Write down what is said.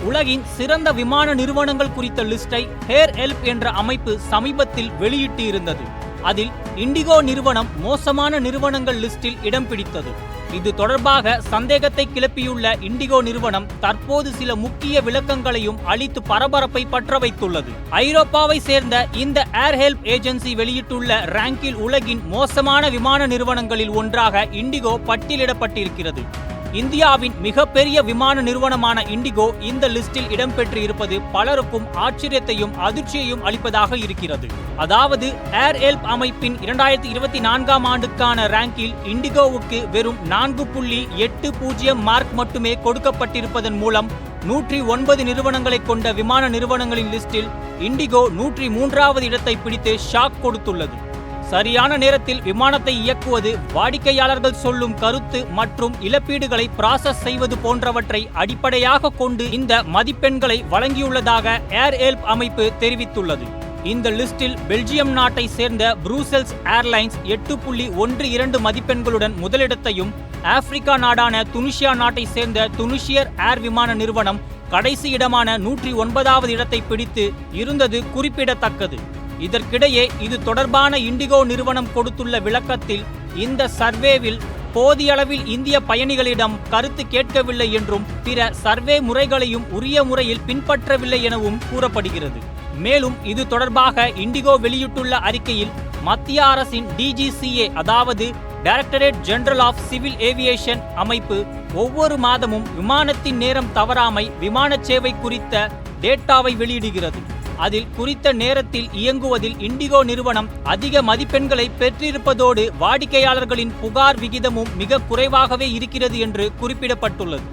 உலகின் சிறந்த விமான நிறுவனங்கள் குறித்த லிஸ்டை ஹேர் ஹெல்ப் என்ற அமைப்பு சமீபத்தில் வெளியிட்டு இருந்தது. அதில் இண்டிகோ நிறுவனம் மோசமான நிறுவனங்கள் லிஸ்டில் இடம் பிடித்தது. இது தொடர்பாக சந்தேகத்தை கிளப்பியுள்ள இண்டிகோ நிறுவனம் தற்போது சில முக்கிய விளக்கங்களையும் அளித்து பரபரப்பை பற்ற வைத்துள்ளது. ஐரோப்பாவை சேர்ந்த இந்த ஏர் ஹெல்ப் ஏஜென்சி வெளியிட்டுள்ள ரேங்கில் உலகின் மோசமான விமான நிறுவனங்களில் ஒன்றாக இண்டிகோ பட்டியலிடப்பட்டிருக்கிறது. இந்தியாவின் மிகப்பெரிய விமான நிறுவனமான இண்டிகோ இந்த லிஸ்டில் இடம்பெற்று இருப்பது பலருக்கும் ஆச்சரியத்தையும் அதிர்ச்சியையும் அளிப்பதாக இருக்கிறது. அதாவது ஏர் ஹெல்ப் அமைப்பின் 2024ஆம் ஆண்டுக்கான ரேங்கில் இண்டிகோவுக்கு வெறும் 4.80 மார்க் மட்டுமே கொடுக்கப்பட்டிருப்பதன் மூலம் 109 நிறுவனங்களை கொண்ட விமான நிறுவனங்களின் லிஸ்டில் இண்டிகோ 103வது இடத்தை பிடித்து ஷாக் கொடுத்துள்ளது. சரியான நேரத்தில் விமானத்தை இயக்குவது, வாடிக்கையாளர்கள் சொல்லும் கருத்து மற்றும் இழப்பீடுகளை ப்ராசஸ் செய்வது போன்றவற்றை அடிப்படையாக கொண்டு இந்த மதிப்பெண்களை வழங்கியுள்ளதாக ஏர் ஹெல்ப் அமைப்பு தெரிவித்துள்ளது. இந்த லிஸ்டில் பெல்ஜியம் நாட்டை சேர்ந்த ப்ரூசெல்ஸ் ஏர்லைன்ஸ் 8.12 மதிப்பெண்களுடன் முதலிடத்தையும், ஆப்பிரிக்கா நாடான துனிசியா நாட்டை சேர்ந்த துனிசியர் ஏர் விமான நிறுவனம் கடைசி இடமான 109வது இடத்தை பிடித்து இருந்தது குறிப்பிடத்தக்கது. இதற்கிடையே இது தொடர்பான இண்டிகோ நிறுவனம் கொடுத்துள்ள விளக்கத்தில், இந்த சர்வேவில் போதிய அளவில் இந்திய பயணிகளிடம் கருத்து கேட்கவில்லை என்றும் பிற சர்வே முறைகளையும் உரிய முறையில் பின்பற்றவில்லை எனவும் கூறப்படுகிறது. மேலும் இது தொடர்பாக இண்டிகோ வெளியிட்டுள்ள அறிக்கையில், மத்திய அரசின் DGCA அதாவது directorate general of civil aviation அமைப்பு ஒவ்வொரு மாதமும் விமானத்தின் நேரம் தவறாமை விமான சேவை குறித்த டேட்டாவை வெளியிடுகிறது. அதில் குறித்த நேரத்தில் இயங்குவதில் இண்டிகோ நிறுவனம் அதிக மதிப்பெண்களை பெற்றிருப்பதோடு வாடிக்கையாளர்களின் புகார் விகிதமும் மிக குறைவாகவே இருக்கிறது என்று குறிப்பிடப்பட்டுள்ளது.